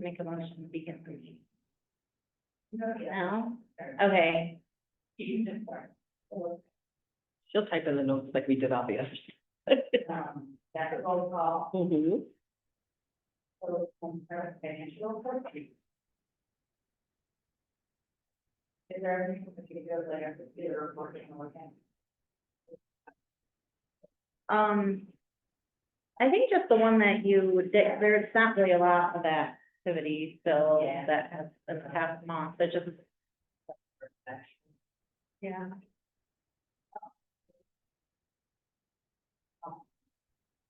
make a motion to begin the meeting? No? Okay. She'll type in the notes like we did all the others. That's a roll call. Mhm. Financial report. Is there anything particular that I have to reporting or looking? I think just the one that you did, there's not really a lot of activity still Yeah. that has in the past month, but just, yeah.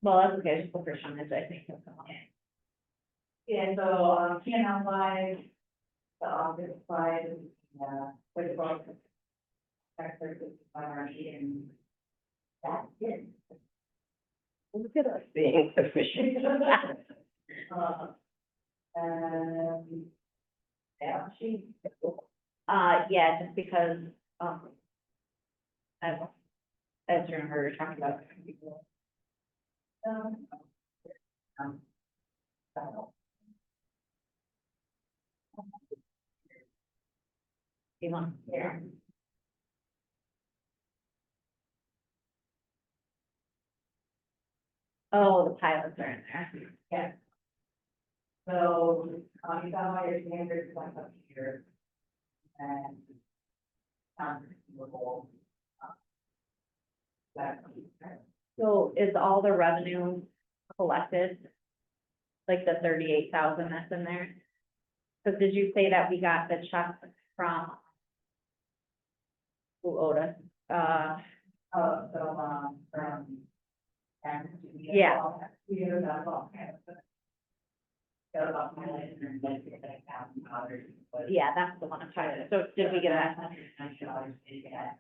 Well, that's okay, just the first one is, I think. Yeah, so, P&L wise, the office side, with the book. Sector, and that's it. Look at us being efficient. Yeah, she. Yeah, just because, I just remember we were talking about. You want, yeah. Oh, the pilots are in there. Yeah. So, you got all your standards like up here. And. Receivable. That. So is all the revenue collected? Like the 38,000 that's in there? Because did you say that we got the check from? Who owed us? From. Yeah. Yeah, that's all. Got about $1,000. Yeah, that's the one I'm trying to, so did we get that? $190 to get,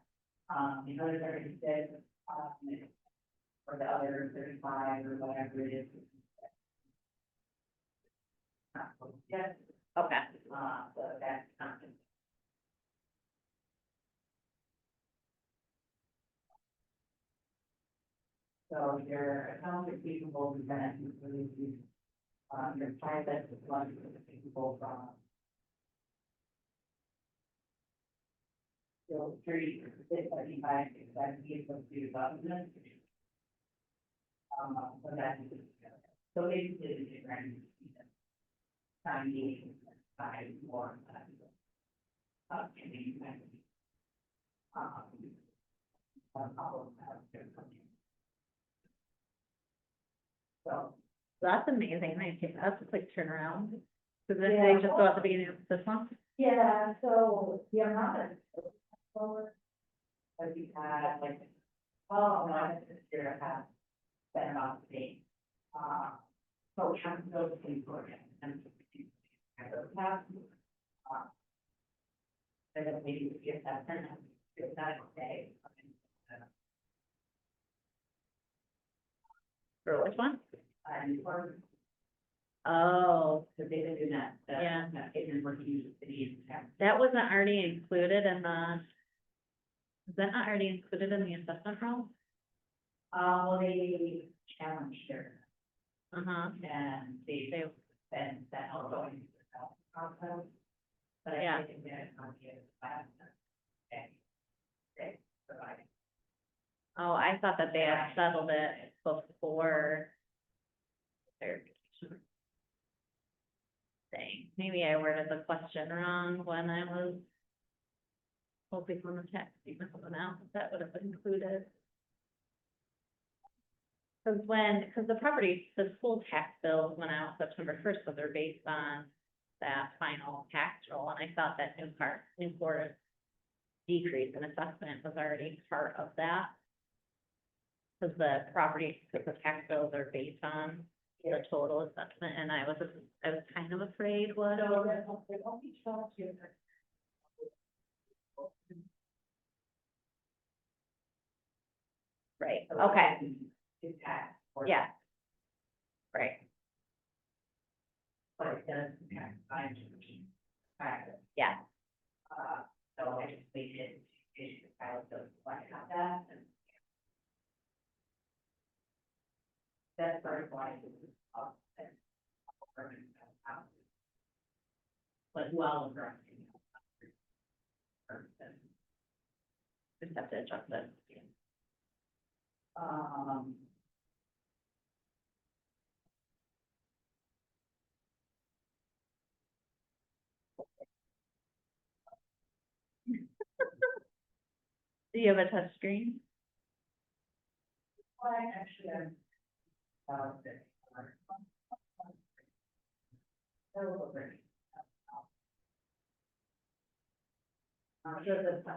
the other 36, or the other 35 or whatever it is. Yes, Okay, so that's something. So your accounts receivable is gonna include, your private, one receivable from. So 35, equals to government. So that is, so basically the difference. 95 more. So. that's amazing, thank you, that's a quick turnaround. Because then they just go at the beginning of this month? Yeah, so the amount of. But we had like, well, no, I this year I have that amount of things. So we have to go to the program and. Have. And then maybe we get that turn, if that's okay. For which one? Or, Oh, so they didn't do that. Yeah. That ignorant working in the city and town. that wasn't already included in the, is that not already included in the assessment roll? Well, they challenged her. Uh-huh, And they spent that also in the process. But Yeah. I think that on the other side. Okay. Okay, providing. oh, I thought that they had settled it before. Verification. Dang, maybe I worded the question wrong when I was. Hoping on the tax statement went out, that would have been included. Because the property, the school tax bills went out September 1st, so they're based on that final tax roll, and I thought that New Florida decrease in assessment was already part of that. Because the tax bills are based on the total assessment, and I was kind of afraid what. So they only charge you. Right, okay, It's tax. yeah. Right, But it does impact practice. yeah, So I just waited to issue the file, so I have that. And that's very why this is up and. well addressing. Just have to adjust it. Um. Do you have a touch screen? Well, I actually, this. A little bit. Shows the sun.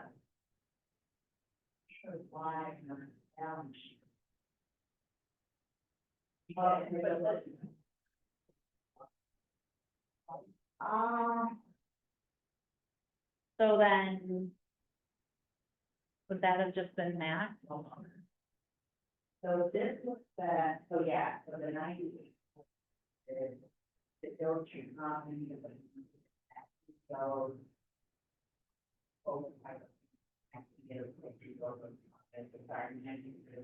Shows live and balance sheet. So then, would that have just been that? So this was the, so yeah, so the 90. Is the bill to not in the. So. Oh, I have to get a quick over. And the garden and the.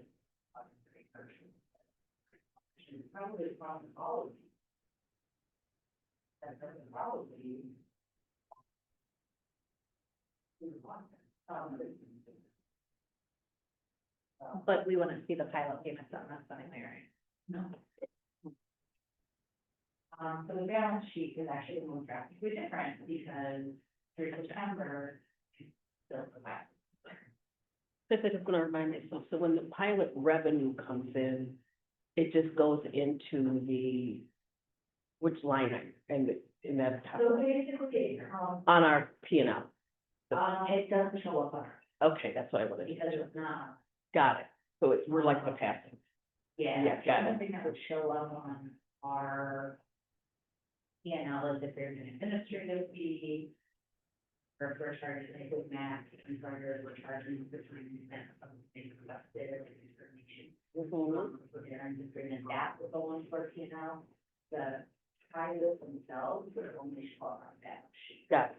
She's probably from all of you. That doesn't probably. But we wouldn't see the pilot payments on this anyway, right? No. So the balance sheet is actually more drastically different because through September, it's still the last. If I just want to remind myself, so when the pilot revenue comes in, it just goes into the, which line item, and in that, So basically, on our P and L. it doesn't show up on our, Okay, that's what I wanted because to, it's not, got it. So it's, we're like the passing. yeah. Yeah, got it. Something that would show up on our P&L is if there's an administrative fee, or if we're charging like with math, and chargers, we're charging for time and something about their information. So they're just bringing that with the one for P&L, the pilots themselves would only show up on that sheet. Got it.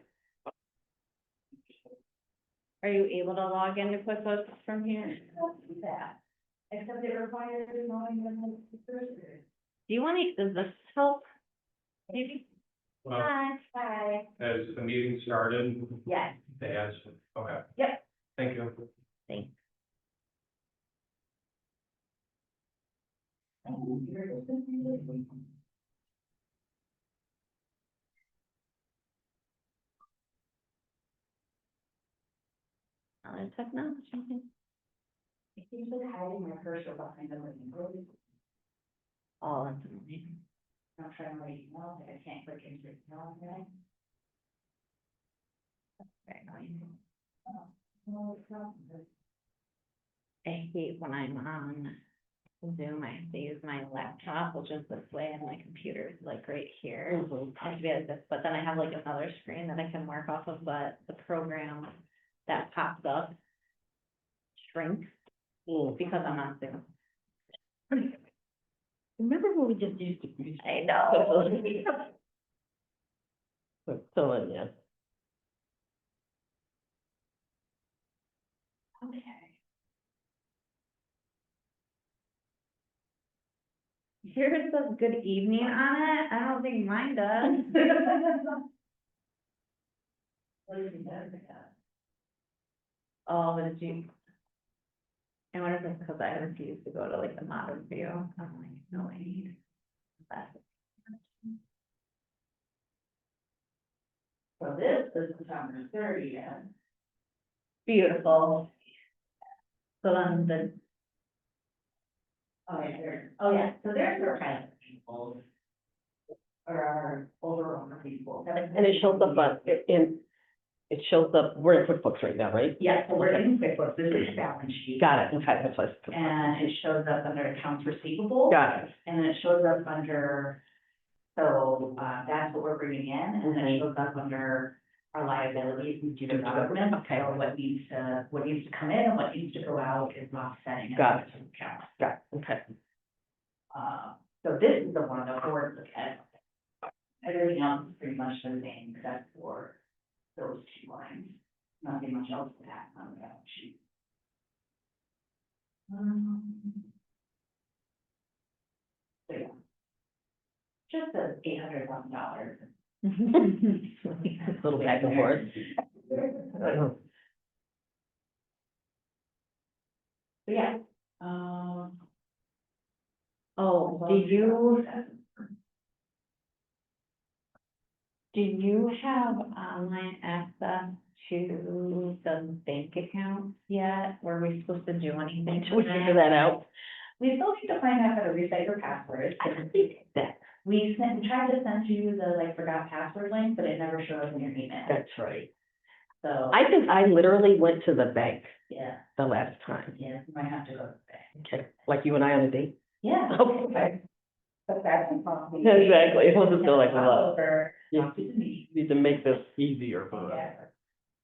Are you able to log into QuickBooks from here? That, except it requires knowing when the person is. Do you want to, does this help? Maybe? Well, Hi. Hi. has the meeting started? Yes. They asked, okay. Yep. Thank you. Thanks. Technology. It seems like hiding my cursor behind the living room. Oh, that's amazing. I'm trying to read email, but I can't click into email, right? Very annoying. No, it's not. I hate when I'm on Zoom, I have to use my laptop, which is this way, and my computer is like right here. I have to be like this, but then I have like another screen that I can work off of, but the program that pops up shrinks because I'm on Zoom. Remember when we just used to use? I know. So, yeah. Okay. Yours says good evening on it, I don't think mine does. What is it that? Oh, but it's you. I wonder if it's because I refuse to go to like the modern view, I'm like, no, I need that. So this is September 30th. Beautiful. So then the, Oh, yeah, so there's our kind of people. Or our overall people. And it shows up on, it shows up, we're in QuickBooks right now, right? Yeah, so we're in QuickBooks, this is balance sheet. Got it, okay, that's what. And it shows up under accounts receivable. Got it. And then it shows up under, so, that's what we're bringing in, and then it shows up under our liabilities due to government. Okay. So what needs to come in and what needs to go out is offsetting. Got it. Account. Got it, okay. So this is the one the board look at. Everything else is pretty much the same except for those two lines. Nothing much else to add on the balance sheet. So yeah. Just the $800,000 Little back and forth. But yeah, Oh, do you have online access to the bank account yet? Were we supposed to do anything to We figure that out. we still need to find out how to reset your password. I don't think that, We tried to send you the like forgot password link, but it never showed up in your email, that's right. so, I think I literally went to the bank yeah, the last time. yeah, you might have to go to the bank. Okay, like you and I on a date? Yeah. Okay. But that's probably. Exactly, it wasn't so like, well, Over, you talk to me. need to make this easier for us. Yeah.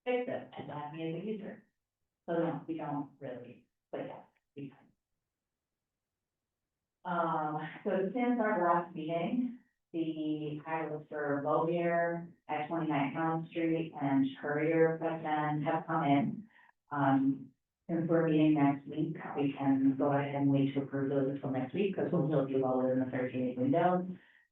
Fix it and add me as a user. So no, we don't really, but yeah, we can. So since our last meeting, the pilots for Bovier at 29 Elm Street and Courier have come in. Since we're meeting next week, we can go ahead and wait to approve those until next week, because we'll still be well within the 30-day window.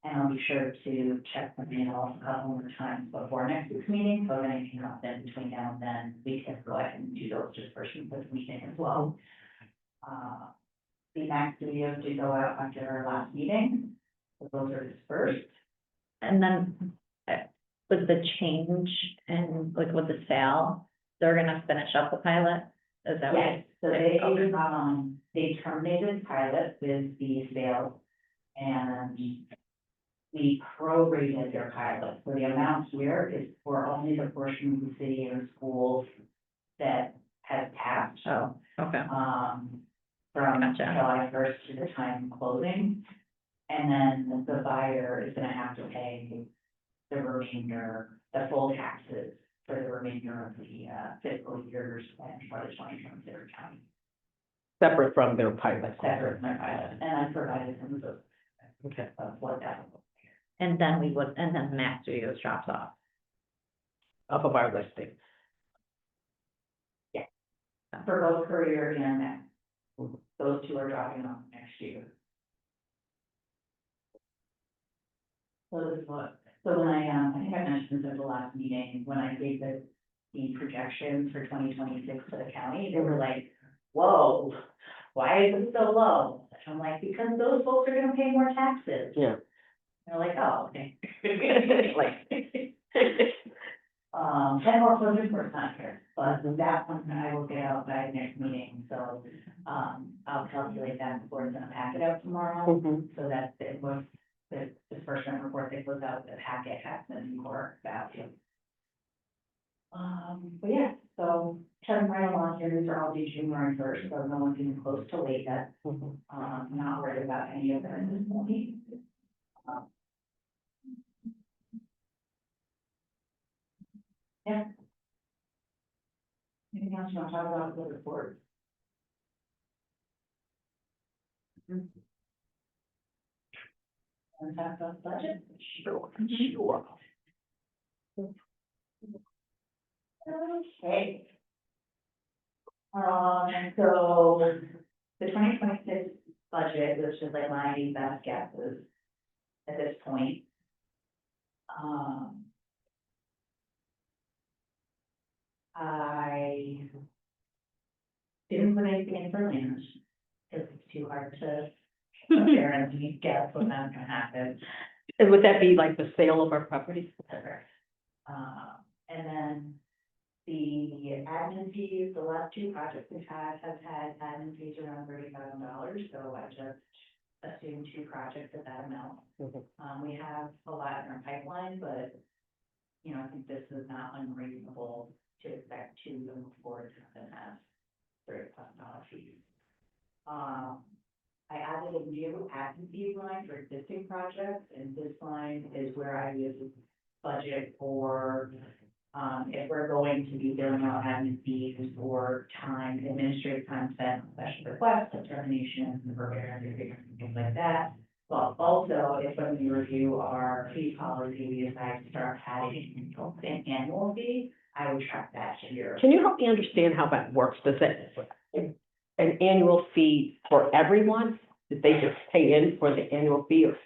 And I'll be sure to check the mail a couple more times before next week's meeting, so if anything comes in between now and then, we can go ahead and do those disbursements with the meeting as well. The Mac Studios did go out after our last meeting, so those are dispersed. And then with the change and like with the sale, they're gonna finish up the pilot? Is that what? Yes, so they terminated the pilot with the sale, and we prorated their pilot, so the amount here is for only the portion of the city or schools that has passed. Oh, okay. From Gotcha. July first to the time of closing. And then the buyer is gonna have to pay the remainder, the full taxes for the remainder of the fiscal years and for the 2026 county. Separate from their pilot. Separate from their pilot, and I provided them with Okay. what that was. And then Mac Studios drops off. Off of our listing. For both Courier and Mac. Those two are dropping off next year. So this is what, so when I think I mentioned this at the last meeting, when I gave the projections for 2026 for the county, they were like, whoa, why is it so low? I'm like, because those folks are gonna pay more taxes. Yeah. They're like, oh, okay. Like. And also just for not here, but that one I will get out by next meeting, so, I'll calculate that before it's gonna pack it out tomorrow. Mhm. So that it was, the disbursement report that goes out, the packet has been more value. But yeah, so chugging right along here, these are all due January 1st, so no one's even close to late yet. Mhm. Not worried about any of them at this point. Yeah. Anything else you want to talk about with the report? Want to talk about the budget? Sure. Sure. Okay. So the 2026 budget, which is like my best guesses at this point. I didn't put anything in for land, because it's too hard to apparently guess what's not gonna happen. And would that be like the sale of our properties? And then the admin fees, the last two projects we've had have had admin fees around $30,000, so I just assumed two projects at that amount. Mhm. We have a lot in our pipeline, but, you know, I think this is not unreasonable to expect two to move forward and have $30,000 fees. I added a new admin fee line for existing projects, and this line is where I use budget for, if we're going to be billing out admin fees for time, administrative time spent, on special requests, determination, repairs, things like that. But also, if when we review our fee policy, we decide to start adding an annual fee, I would track that here. Can you help me understand how that works? Does it, an annual fee for everyone? Did they just pay in for the annual fee or?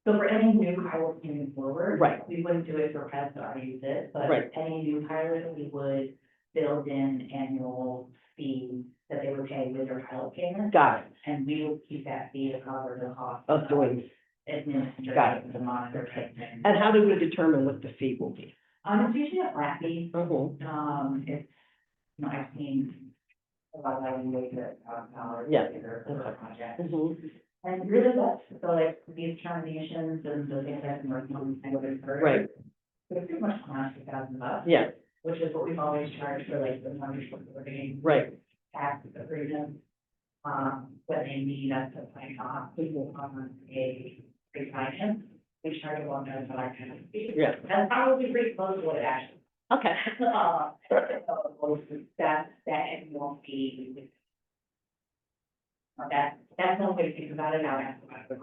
So for any new pilots moving forward. Right. We wouldn't do it for pilots that already exist, but Right. any new pilot, we would build in annual fee that they would pay with their pilot payment. Got it, And we will keep that fee to cover the cost. of doing, Administrative, Got it. the monitor type thing. and how do we determine what the fee will be? It's usually a flat fee. Mm-hmm. It's, I've seen a lot of that in ways that, dollars. Yeah. For a project. Mm-hmm. And really that's, so like these terminations and the things that we're doing, kind of deferred. Right, It's pretty much $2,000, yeah, which is what we've always charged for like the money for living right. tax agreement. When they need us to sign off, Mhm. on a refinance, we charge a $1,000 kind of fee. Yeah. That's probably pretty close to what it actually. Okay, That annual fee. That's one way to think about it now, that's what the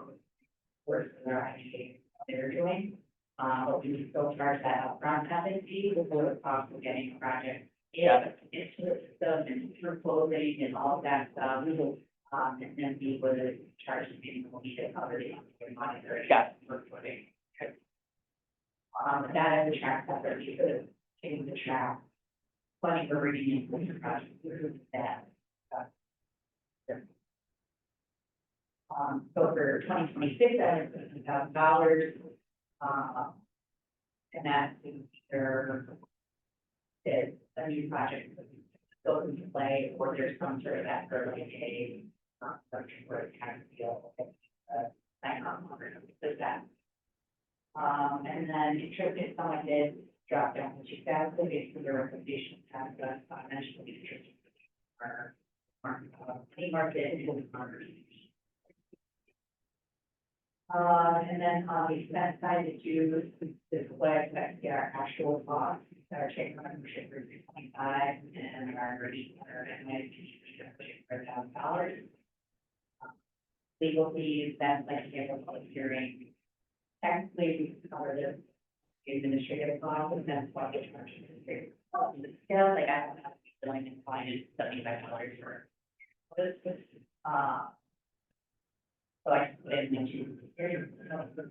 work that they're actually, they're doing. But we still charge that upfront having fee before the cost of getting a project. Got It's the, for closing and all of that stuff. Mhm. And then we would charge the people to cover the monetary. Got For footing. That is a track that we could change the track. Funny for reading in the project, that. So for 2026, that is $50,000. And that's either it's a new project that goes into play, or there's some sort of that for like a, something where it kind of feel, sign on, there's that. And then interest is someone did drop down to 2,000, basically the recommendation has the financial interest. Or, money market, and market. And then on the expense side, it's you, this way, that's our actual cost, our check membership for 6.5, and our rate, our $4,000. Legal fees, that's like a public hearing. Technically, we cover this administrative costs, and that's why we charge it. Scale, like I don't have to be billing and finding $75 for this, so I put it into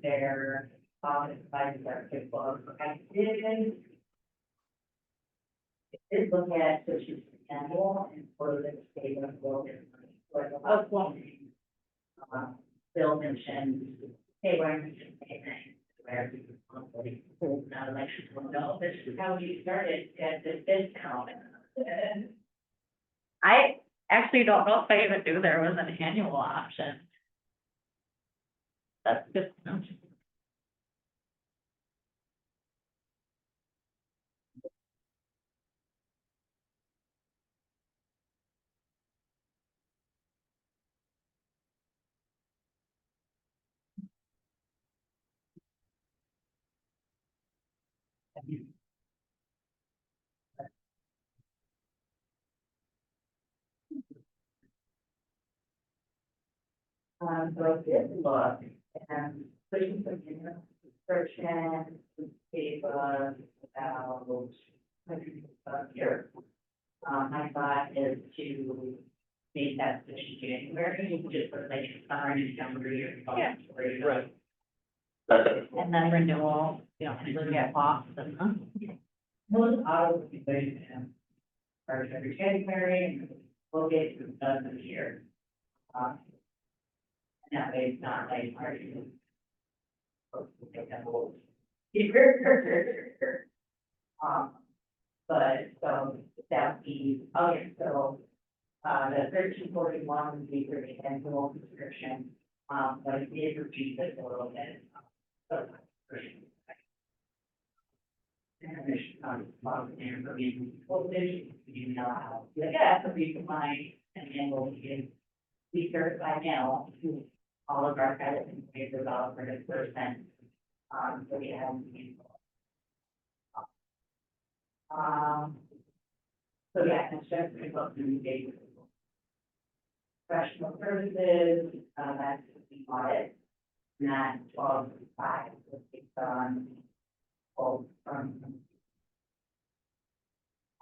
their office advisors are QuickBooks. I did look at the two annual and for the state of the world. Bill mentioned, hey, why aren't you paying where not election, no, this is how we started at this discount. I actually don't know if I even knew there was an annual option. That's good to know. So I did look and pushing some subscription, gave about here. My thought is to make that switch in January, just for like summer and December year. Yeah. Right. And then renewal, you know, we get lost and, Most autos will be going to them. First every January, and we'll get to the done of the year. And that way it's not like hard to. Take that whole. But so that would be, oh yeah, so. The 1341 would be for the annual subscription, but it did reduce it a little bit. So. You know how, yeah, so we combine and then we'll give, we certify now to all of our credit and pay developers %. So we have. So yeah, it's just a book to engage with people. Professional services, that's the audit, and that 12.5 is based on.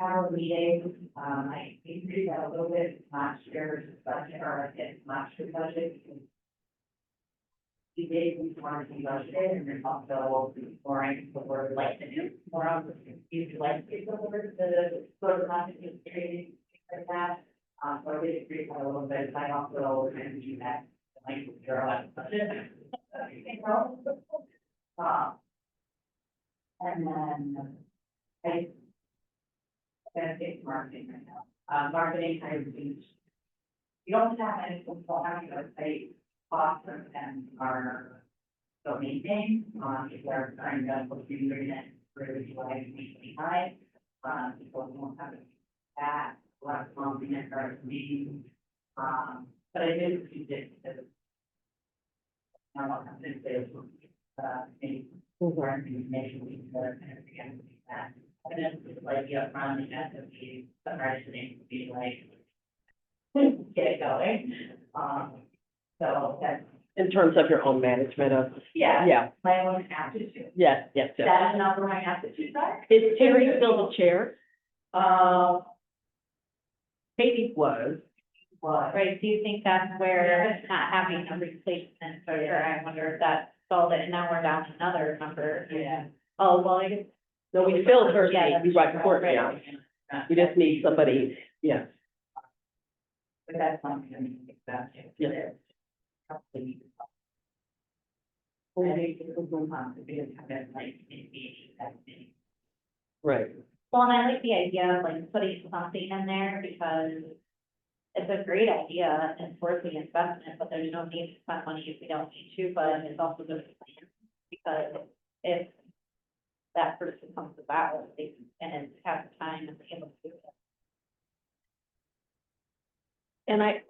Our meetings, I increased that a little bit last year's budget, or it's last year's budget. we basically want to be budgeted and then also exploring what we're like to do, more of you like to go over the sort of content trading, things like that. So I did agree with a little bit, I also kind of do that, like, zero out budget. And then I benefit marketing right now. Marketing kind of means you don't have any simple having a say costs and our domain name, if they're trying to put you in it really like high, people won't have that, a lot of small unit or meetings. But I did see it as I'm not going to say any more information we can kind of again that. And then it's like, yeah, from the end of the name would be like, get it going. So that's, In terms of your own management of, yeah, yeah, my own aptitude. yes, yes, yes. That is not where my aptitudes are. Is Terry still the chair? Katie was. Right, do you think that's where not having a replacement, or I wonder if that solved it, and now we're down another number? Yeah. Oh, well, I guess. No, we filled her Yeah, seat, that's we brought Courtney right. on. We just need somebody, yeah. But that's something I need to think about too. Yeah. Probably. I think it was 1 month, because I've been like, maybe that's me. Right. Well, and I like the idea of like putting something in there, because it's a great idea and it's worth the investment, but there's no need to spend money if we don't need to, but it's also good to plan. Because if that person comes about, they can, and have the time and be able to do it. And I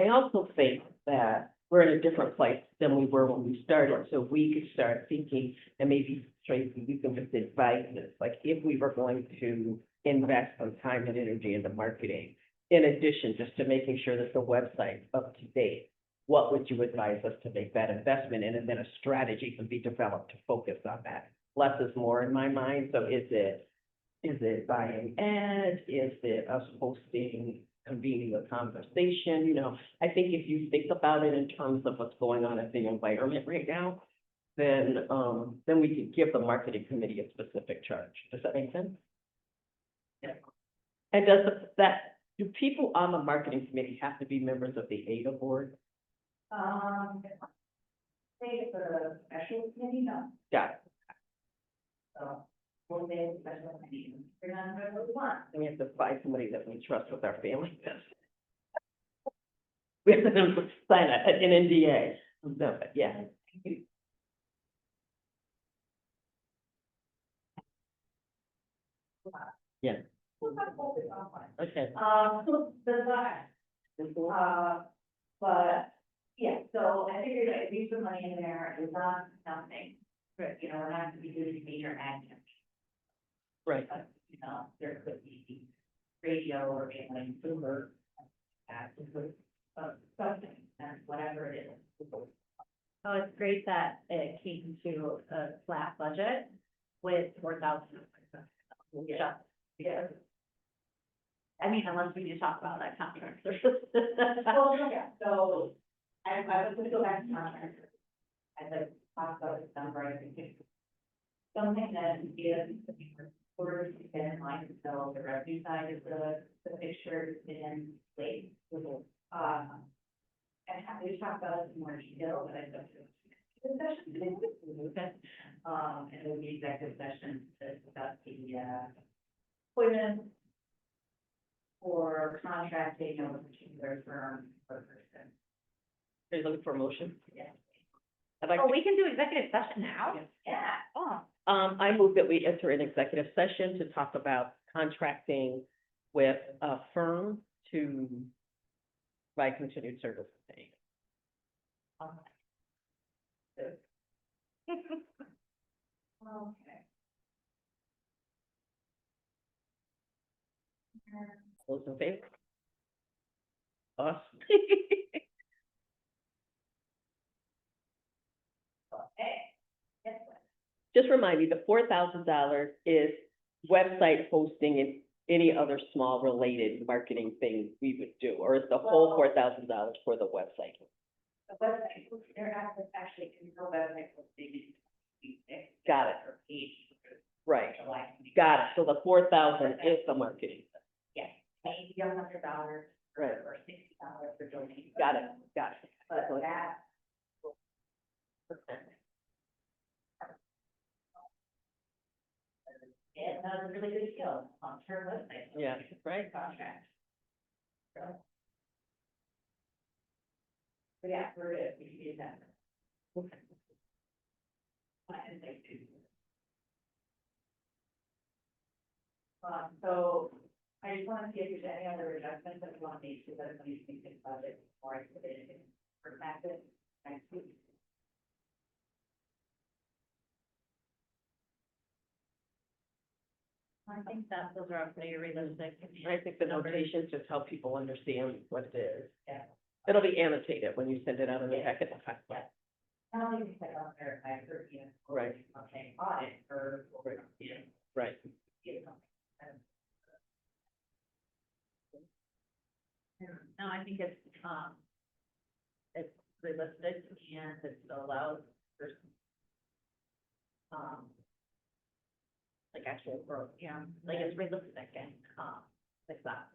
also think that we're in a different place than we were when we started, so we could start thinking, and maybe Tracy, you can just advise us, like, if we were going to invest some time and energy into marketing, in addition, just to making sure that the website's up to date, what would you advise us to make that investment in, and then a strategy can be developed to focus on that? Less is more in my mind, so is it buying ads, is it us hosting, convening a conversation, you know? I think if you think about it in terms of what's going on in the environment right now, then we could give the marketing committee a specific charge. Does that make sense? Yeah. And do people on the marketing committee have to be members of the ADA board? Say it's a special committee, no, Got it. so we'll say it's a special committee, we're not whatever we want. And we have to find somebody that we trust with our family business. We have to sign an NDA. No, but yeah. Yeah. We'll have both is online. Okay. So there's that. But, yeah, so I figured I'd leave some money in there, it's not nothing, but, you know, we're not gonna be doing major ad campaigns. Right. But, you know, there could be radio or like Uber, something, and whatever it is. Oh, it's great that it came to a flat budget with 4,000. Yeah. Yeah. I mean, unless we need to talk about that contract. Well, yeah, so I was gonna go back to contract. As I talked about this number, I think it's something that is, order to get in line until the revenue side of the picture is in place. And we talked about it in more detail, but I don't know. And then the executive session is about the, appointment or contracting of a particular firm or person. Are you looking for a motion? Yeah. I'd like Oh, we can do executive session now? Yeah. Oh, I move that we enter an executive session to talk about contracting with a firm to provide continued service. Okay. Those in favor? Us? Okay. Yes. Just remind me, the $4,000 is website hosting and any other small related marketing thing we would do, or is the whole $4,000 for the website? The website, their access actually can go website posting. Got it. Or page. Right, July. got it. So the 4,000 is the marketing. Yes, maybe $100 Right. or $60 for donating. Got it, got it. But that, it was a really good deal on her website. Yeah, right. Contract. So. But yeah, we're good, we can do that. I didn't think to. So I just want to see if there's any other adjustments that we want to make to the 2026 budget before I put it in for practice next week. I think that those are pretty realistic. I think the numbers. notations just help people understand what it is. Yeah. It'll be annotated when you send it out in the packet. Not only because I don't verify for, you know, Right. okay, audit or, you know, Right. No, I think it's realistic and it still allows for like actual growth, yeah, like it's realistic and, like that.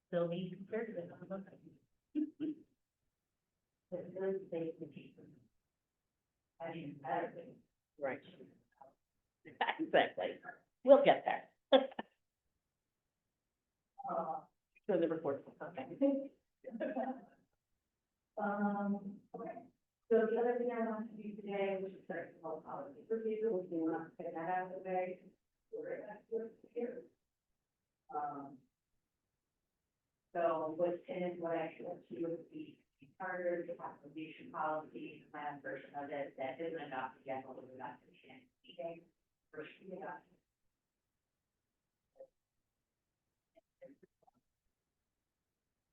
Still need conservative. It's really safe to keep them. I mean, better than. Right. Exactly. We'll get there. So the report. Okay. Okay. So the other thing I want to do today, which is start the policy procedure, was we want to get that out of the way. We're at here. So what's in it, what I should see would be charter, the application policy, the plan version of it, that isn't adopted yet, but we're not to the meeting. First, we got.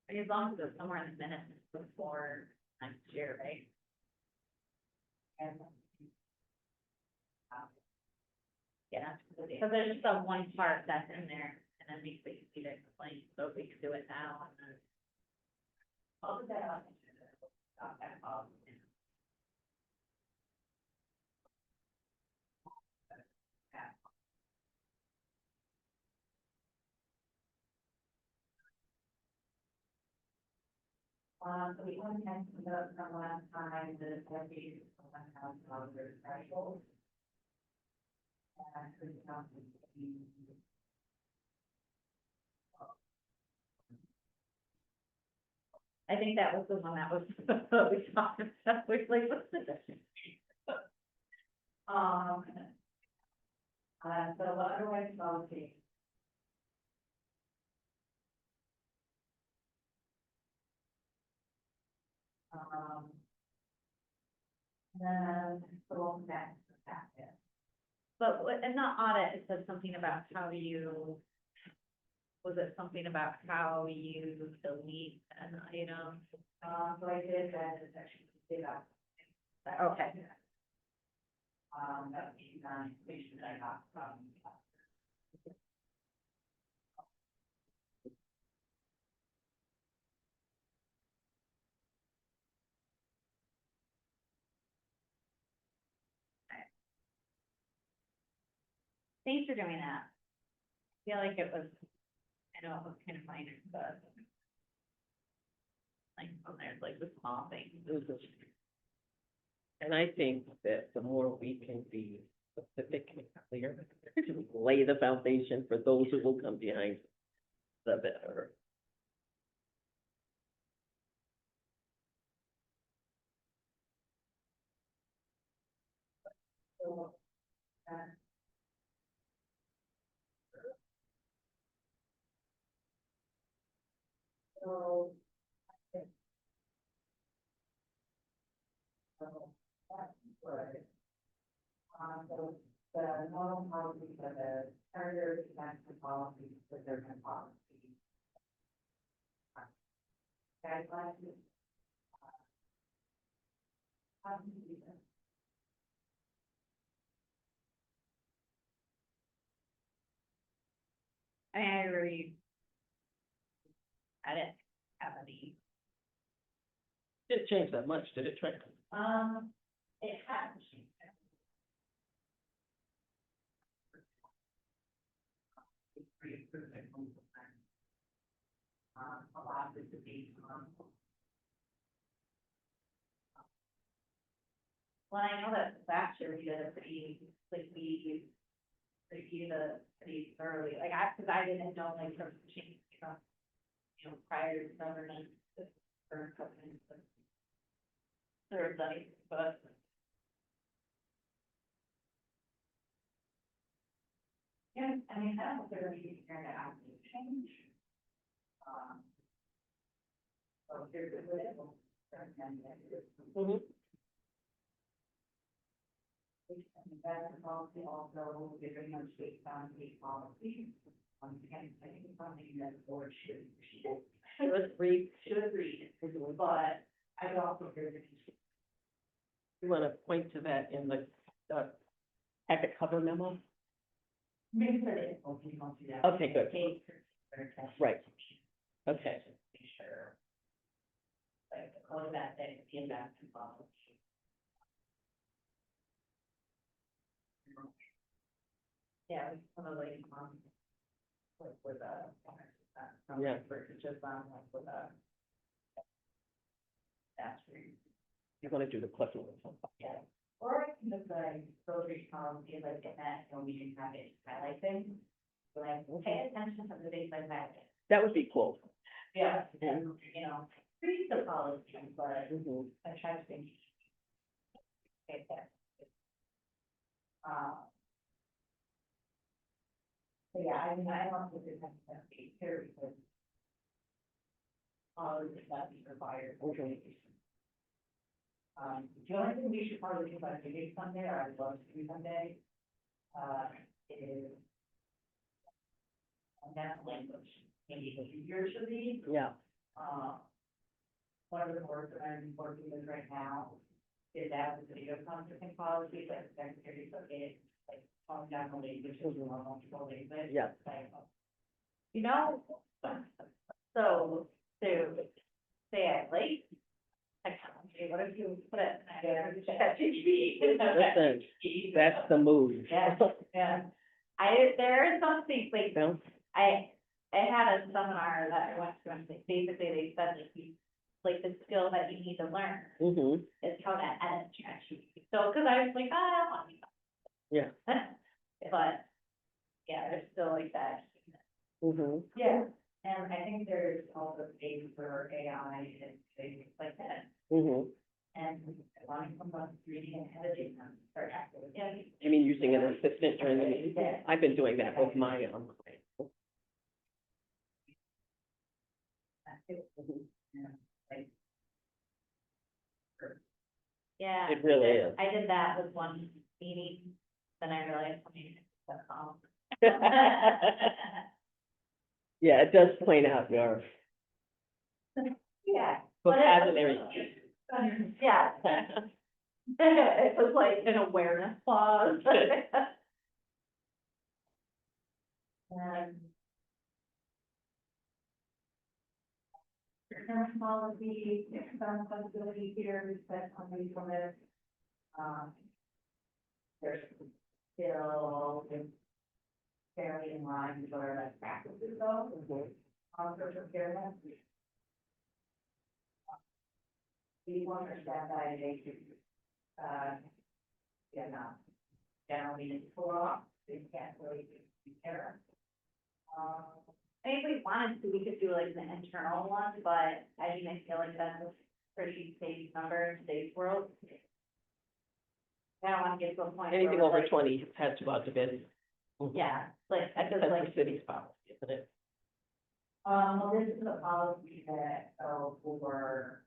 As long as it's somewhere in the minutes before next year, right? And Yeah, because there's just that one part that's in there, and then we can see the explain, so if we could do it now, and then. I'll put that on. That policy. So we only had to note from last time, the deputy $1,000 threshold. And it's not. I think that was the one that was, we talked about, we like, what's the difference? So otherwise, policy. Then, so that's it. But in the audit, it said something about how you, was it something about how you delete an item? So I did that, it's actually, did that. Okay. That would be information that I got from. Thanks for doing that. I feel like it was, I know it was kind of minor, but. Like, oh, there's like the small things. And I think that the more we can be specific and clear, to lay the foundation for those who will come behind, the better. So, so. So, that's good. So the normal policy for the charter, that's the policy for their policy. Guidelines. How do you do that? I already I didn't have any, Didn't change that much, did it, Trent? it has. A lot of the debate on. well, I know that last year we did a pretty, like, we reviewed the pretty thoroughly, like, cause I didn't know, like, from change from, prior to government, or government. Third, like, but. Yeah, I mean, I don't know if they're really figuring it out to change. So here's the little. Mm-hmm. That policy also very much based on state policy. Once again, I think it's something that the board should Read, read, but I would also agree with you. you wanna point to that in the, packet cover memo? Maybe put it, okay, don't do that. Okay, good. Right. Okay. Be sure. Like, all of that, that the investment policy. Yeah, some of like, like with a. Yeah. Just on like with a. That's where. You're gonna do the cliff notes. Yeah, or I can just like, go through policy, like, get that, and we can have it highlight things. Like, pay attention to the things like that. That would be cool. Yeah, and, read the policy, but Mm-hmm. I try to think. Okay, that. So yeah, I mean, I don't think it's that big here because. All of that is required. Okay. The only thing we should probably do about doing someday, or I'd love to do someday, is. That language, maybe easier to read. Yeah. One of the boards that I'm working with right now is that the video conferencing policy, but the secretary took it, like, on down the language, which is a multiple language. Yeah. So, say I like technology, what if you put it, Listen, that's the move. Yeah, yeah. There is something, like, No? I had a seminar that I went to, and basically they said that the skill that you need to learn Mm-hmm. is how to edit ChatGPT. So, cause I was like, I don't want to. Yeah. But, yeah, there's still like that. Mm-hmm. Yeah, and I think there's also space for AI and things like that, Mm-hmm. and allowing someone reading and editing them, or actually, yeah. I mean, using an assistant during the meeting. I've been doing that with my, Yeah. It really is. I did that with one meeting, then I realized, that's all. Yeah, it does point out your Yeah. vocabulary. Yeah. It was like an awareness clause. Procurement policy, expense flexibility here, respect on reasonableness. There's still fairly in line with our best practices though, on social care. We want to step by generally it's law, they can't really do care. I mean, if we wanted to, we could do like the internal one, but I mean, I feel like that's a pretty safe number in today's world. I don't want to get to a point. where Anything we're over like- 20 has to go out to bid. Yeah, like, I That's just the like, city's policy, isn't it? Well, this is a policy that, for,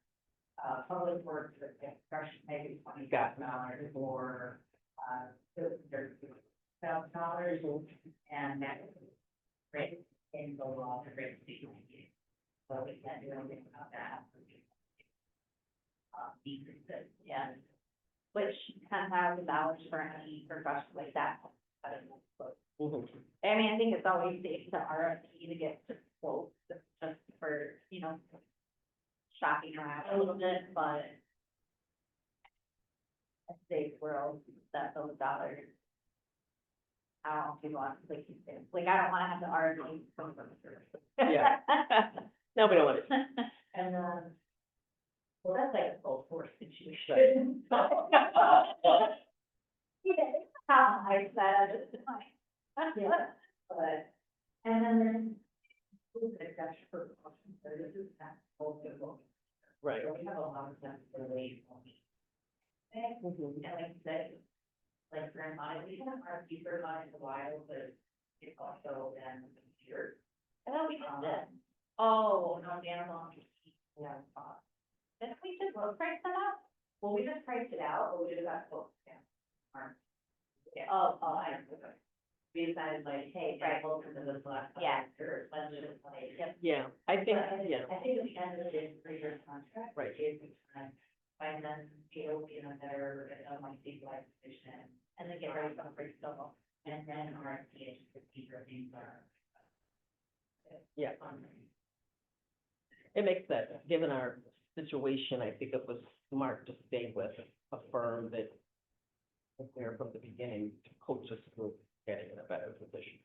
public works, that construction, maybe $20,000 for, $30,000, and that's written in the law, the rate security. So we can't do anything about that. Decreases, yeah. Which $10,000 for any profession like that. I don't know, but- Mhm. I mean, I think it's always safe to RFP to get quotes, just for, you know, shopping around a little bit, but a safe world that those dollars. I don't think want to, like, I don't wanna have to argue from them. Yeah. No, we don't want it. And then, well, that's like a full force Right. situation. Yeah, how I said, it's fine. Yeah, but, and then there's. Who's the exception for caution services, that's also. Right. So we have a lot of them for the. And Mhm. like I said, like grandma, we have our keeper line in a while, but it's also then the computer. I thought we just did. Oh, no, animal. Yeah. Didn't we just road price that out? Well, we just priced it out, but we just got both, yeah. Yeah. Oh, I we decided like, hey, Right. we'll come to this last. Yeah. Or let's just like. Yep. Yeah, I think, yeah, I think at the end of the day, 3 year contract. Right. Is time, by then, it'll be in a better, like, stabilized position. And then get ready for the first double. And then our PH for future things are. Yeah. it makes sense. Given our situation, I think it was smart to stay with a firm that was there from the beginning to coach us through getting in a better position.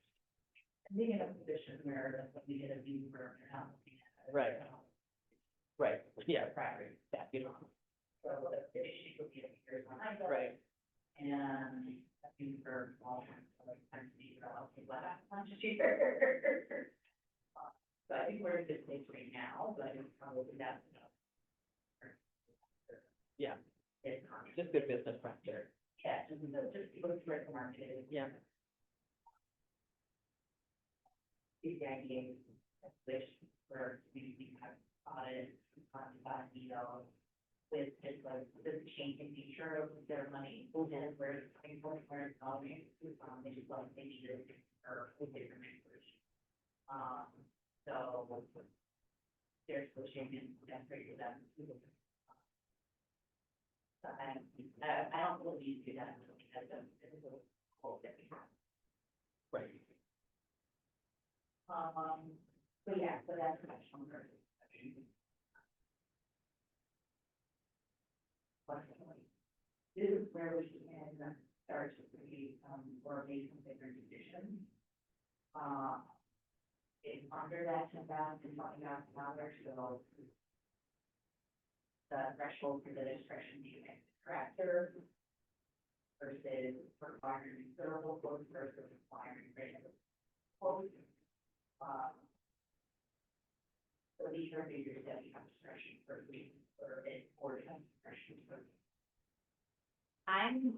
Being in a position where we get a view for. Right. Right, yeah, Property. that, you know, So the issue will be a years behind. right, And I think for all kinds of like time to be, I'll say, what happened last year? So I think we're in a good place right now, but it's probably that's enough. yeah, It's just good business practice, yeah, just go through the market. yeah, The idea is which for we have audit, you know, with just like the changing nature of their money, and where it's coming from, where it's going, they just like they need it or with different language. So they're switching and that's great for them. So I don't believe you that because of the whole thing. right. But yeah, so that's professional service. This is where we can start to create, or make some different conditions. It's under that $10,000, so the threshold for the discretion to make the corrector versus requiring durable quotes versus requiring regular quotes. So these are figures that we have discretion for, or have discretion for. I'm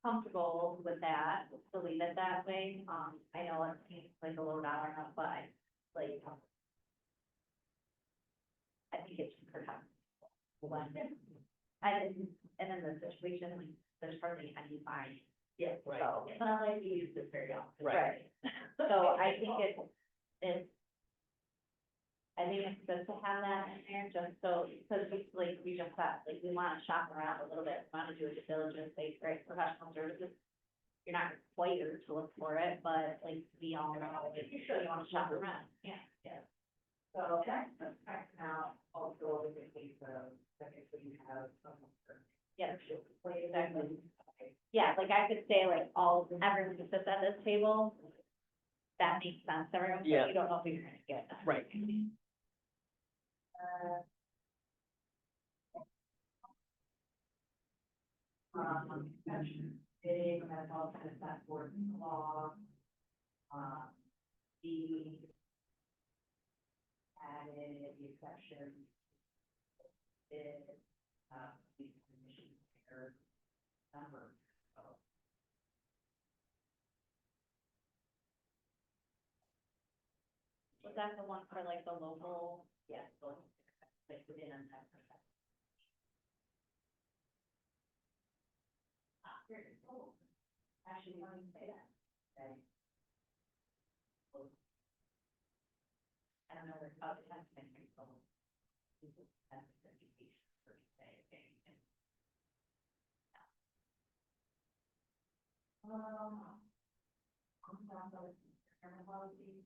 comfortable with that, to leave it that way. I know it seems like a low dollar amount, but like, I think it's perhaps one. And in the situation, like, there's hardly any fine. Yes, Right. so it's not like we use this very often. Right. So I think it's, I think it's good to have that in there, just so, because we just thought, like, we wanna shop around a little bit, wanna do a due diligence, like, right, professional services. You're not required to look for it, but like, we all know, if you wanna shop around, yeah. So that's now also with the case of, like, if you have some. Yeah, exactly. Yeah, like I could say like everyone who sits at this table, that makes sense, everyone, but Yeah. you don't know who you're gonna get. Right. Exception, big, that's all kind of that word in the law. The added the exception is, the commission error number. Was that the one for like the local? Yes, so like within a 10%. Actually, let me say that. Okay. I don't know, there's about 10 things, so. This is 10% education per se, okay. I'm down to the policy.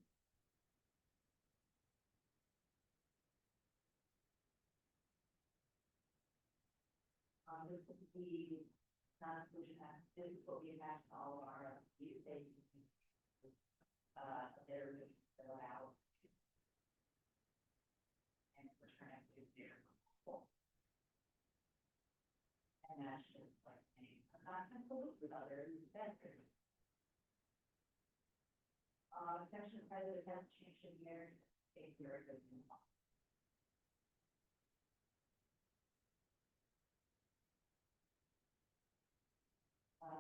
this is the, non-inclusion act, this is what we have to all of our, you say, they're really fill out. And return it to zero. And that's just like, I'm not gonna pollute with others, that's good. Section five of the constitution here, take your good.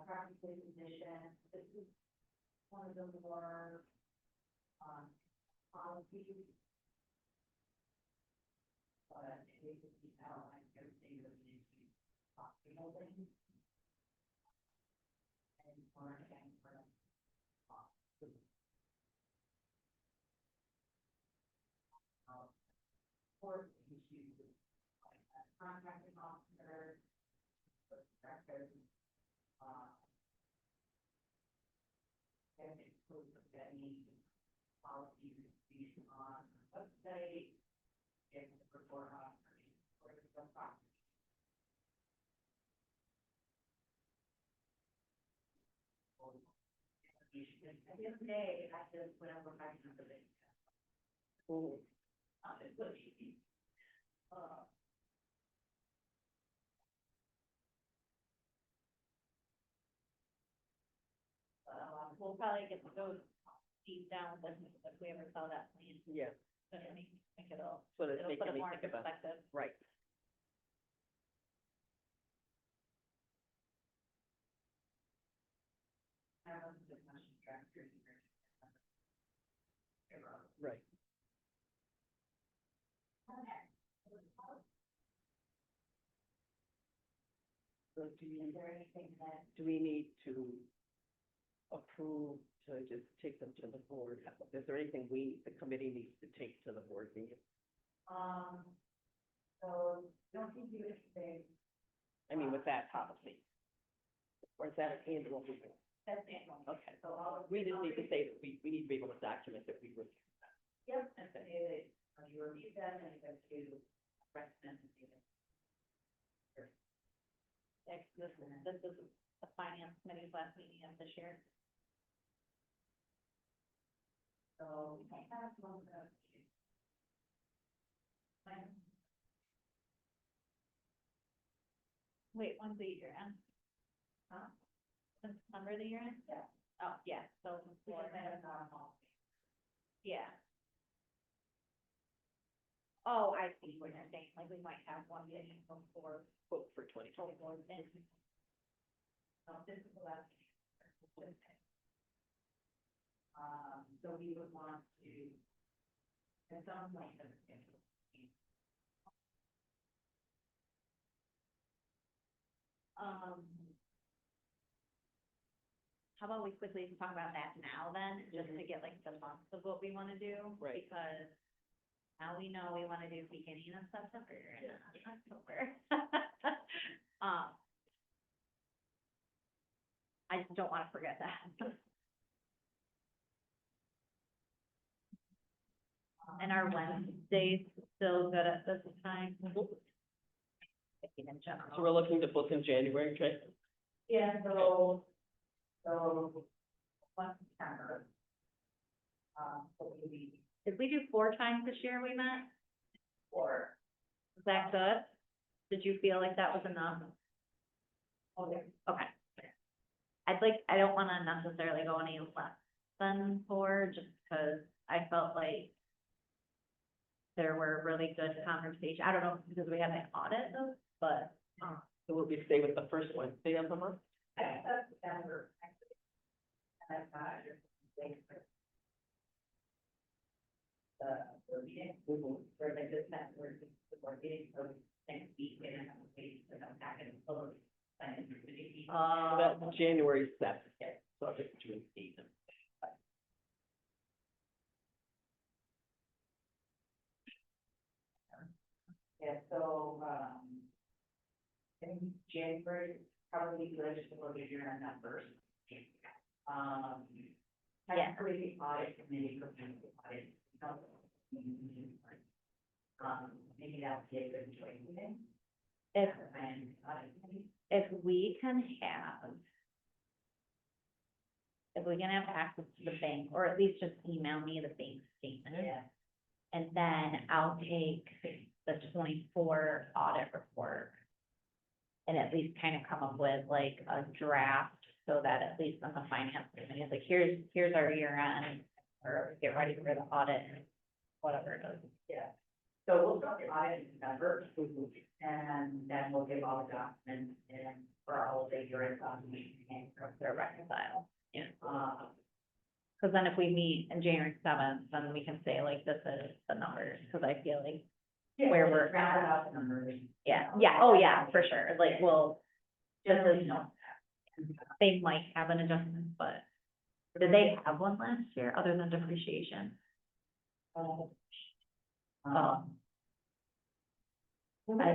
Property position, this is one of the more, policies. But it is, outlined everything that we need to be holding. And for, or issues, like contracting officer, record, and it includes any policies based on website, and report on, or the property. At the end of the day, I just went over my information. It's really easy. We'll probably get to go deep down with this if we ever saw that plan. Yeah, But I think it'll so it's put making it me more in think about, perspective. right. Right. So Is there anything that, do we need to approve to just take them to the board? Is there anything the committee needs to take to the board meeting? so, don't think you would say, I mean, with that policy? Or is that an annual meeting? that's annual. Okay, So all of. we just need to say that we need to be able to document that we were. Yep, and say that, you review them and you go to recommend the data. This is the finance committee's last meeting of this year. So, we can't have one of those. Wait, when's the year end? Huh? December the year end? Yeah. Oh, yeah, so, Because they have normal. yeah. Oh, I see what you're saying, like we might have one meeting before Vote for 2020. total board and So this is the last. So we would want to, at some point, have a schedule. how about we quickly talk about that now then, just to get like the months of what we wanna do? Right. Because now we know we wanna do beginning of September and not October. I just don't wanna forget that. And our Wednesdays still good at this time? In general. So we're looking to book in January, right? Yeah, so, one September. So maybe Did we do 4 times this year we met? four. Was that good? Did you feel like that was enough? Okay. Okay. I don't wanna necessarily go any less than 4, just because I felt like there were really good conversations. I don't know, because we had an audit though, but, So we'll be stay with the first Wednesday of the month? That's September. And that's not your thing. The meeting, where they just met, where the board meeting, so next week, and I'm waiting for them back in full. That's January 7th. So it's June 8th. Yeah, so, I think January is probably good to look at your numbers. Technically, the audit committee, audit. Maybe that would be a good choice. if, if we can have, if we can have access to the bank, or at least just email me the bank statement. Yeah. And then I'll take the 24 audit report. And at least kind of come up with like a draft, so that at least on the finance committee, it's like, here's our year end, or get ready for the audit, whatever it is. Yeah. So we'll start the audit in November, and then we'll give all the documents in for all of the year-end documents. They're reconciled, yeah. Cause then if we meet in January 7th, then we can say like, this is the numbers, cause I feel like, where we're Round out the numbers. yeah, oh yeah, for sure, like, well, just as you know, they might have an adjustment, but did they have one last year other than depreciation? Um, I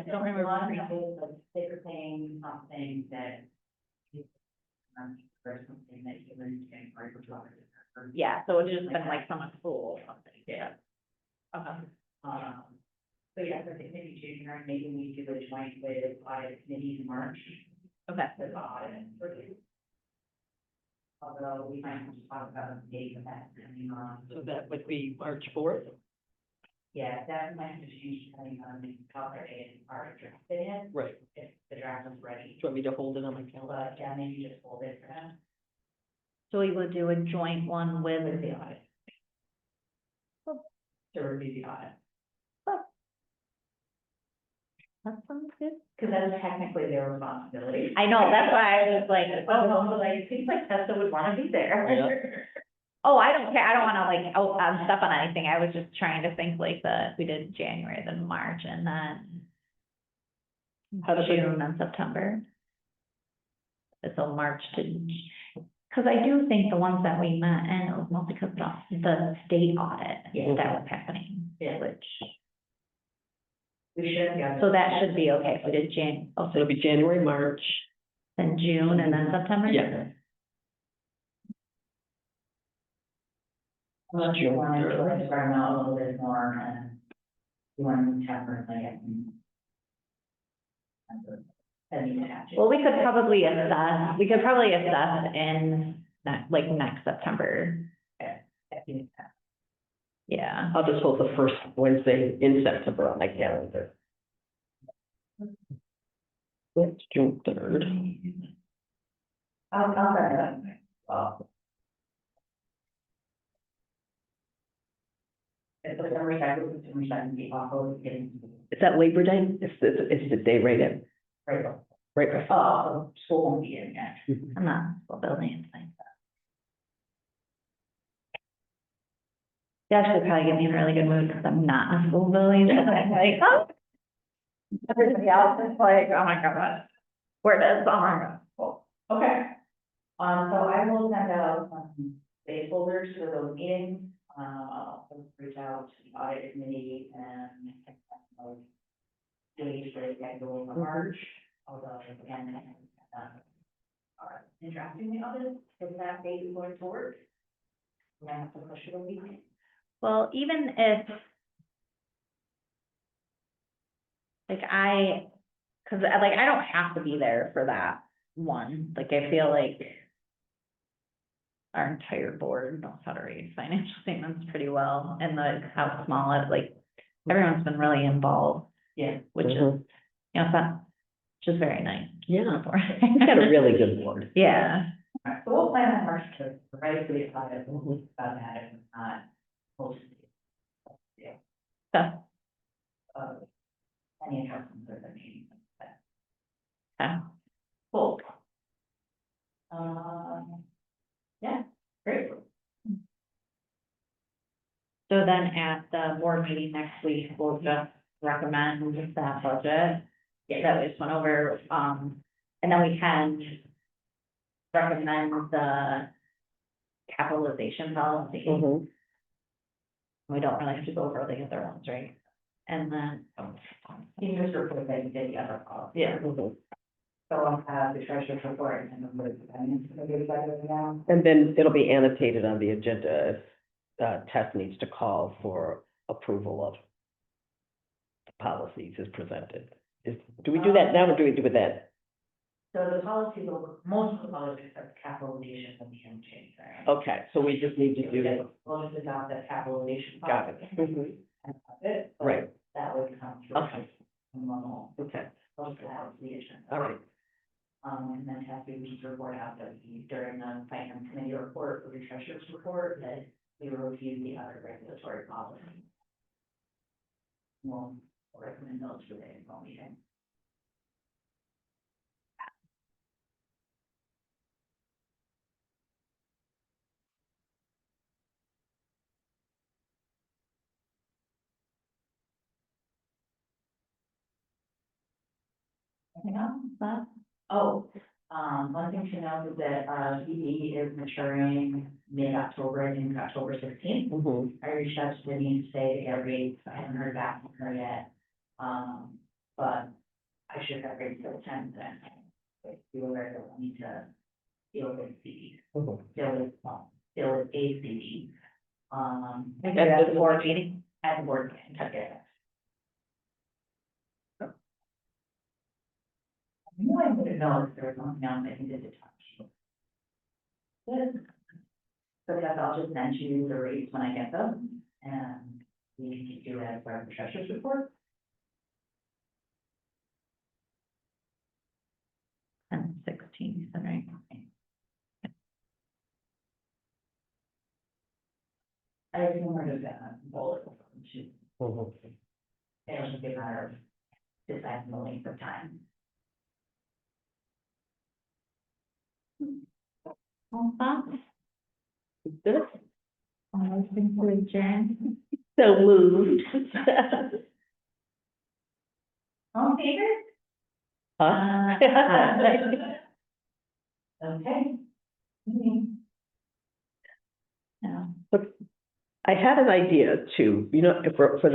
don't remember. They were saying something that. Or something that you were getting for. Yeah, so it's just been like some accrual or something. Yeah. Okay. But yeah, for the committee January, maybe we do a joint with audit committee in March. Okay. For the audit review. Although we might have to talk about the date of that coming on. So that would be March 4th. Yeah, that might have to change depending on the color and our draft it in, Right. if the draft is ready. Do you want me to hold it on my calendar? But yeah, maybe just hold it for now. So we would do a joint one with With the audit. To review the audit. that sounds good. Cause that's technically their responsibility. I know, that's why I was like, Oh, like, it seems like Tessa would wanna be there. oh, I don't care, I don't wanna like, step on anything, I was just trying to think like we did January, then March, and then How does it- June and September. So March to, cause I do think the ones that we met, and it was mostly because of the state audit Yeah. that was happening, Yeah. which, We should, yeah. so that should be okay, if we did So it'll be January, March. then June, and then September? Yeah. Unless you want to like spread them out a little bit more and you want to temporarily and. Then you have to. Well, we could probably assess in, next September, yeah. I'll just hold the first Wednesday in September on my calendar. It's June 3rd. I'll set it up. It's the summer cycle, it's summer cycle, be awful, it's getting. Is that Labor Day? It's the day right in, Right. right? School won't be in yet. I'm not, well, building, it's fine. They actually probably get me in a really good mood, because I'm not in a school building, and I'm like, oh. Everybody else is like, oh my god, where does, oh my god. Cool. Okay. So I will send out some placeholders for those meetings, I'll reach out to the audit committee and. Days for the schedule for March, although again, are in drafting the audit, for that date going forward. We might have to push it a week. Well, even if. Cause I don't have to be there for that one, like, I feel like. Our entire board knows how to read financial statements pretty well, and how small it, like, everyone's been really involved, Yeah. which is, Mhm. which is very nice. Yeah, we've got a really good board. Yeah, Alright, so we'll plan on March to, right, for the audit, about that, if it's not posted. Yeah. so, Any adjustments or the meeting. okay. Cool. Yeah, great. So then at the board meeting next week, we'll just recommend that budget. Yeah, that we just went over, and then we can recommend the capitalization policy. Mhm. We don't really have to go over the other ones, right? And then, You can just report that you did the other policy. yeah, Mhm. So I'll have the treasurer's report and then the finance committee by the now. And then it'll be annotated on the agenda if Tess needs to call for approval of the policies as presented. Do we do that now or do we do it then? So the policy will, most of the policies are capitalization of the unchanged, right? Okay, so we just need to do it. We'll just adopt that capitalization. Got it. policy Mhm. and that's it. But Right. That would come through. Okay. Normal, Okay, most of that the agenda. all right. And then have to just report out that we, during the finance committee report, or the treasurer's report, that we review the other regulatory policies. We'll recommend those for the April meeting. Anything else? One thing to note is that, CD is maturing mid-October, I think October 16th. Mhm. I reached out to Denise today to get rates, I haven't heard back from her yet. But I should have rates for the 10th then. If you aware that we need to deal with CD, Mhm. deal with a CD. At the board meeting? At the board meeting, okay. I knew I would have known if there was something else I needed to touch. Good. So yes, I'll just send you the rates when I get them, and we can do it as part of the treasurer's report. And 16, you said, right? I assume we're just gonna bullet to, Mhm. it'll just be a matter of deciding the length of time. All thoughts? Good. All things to adjourn? So moved. All in favor? Huh? Okay. No. I had an idea too, you know, for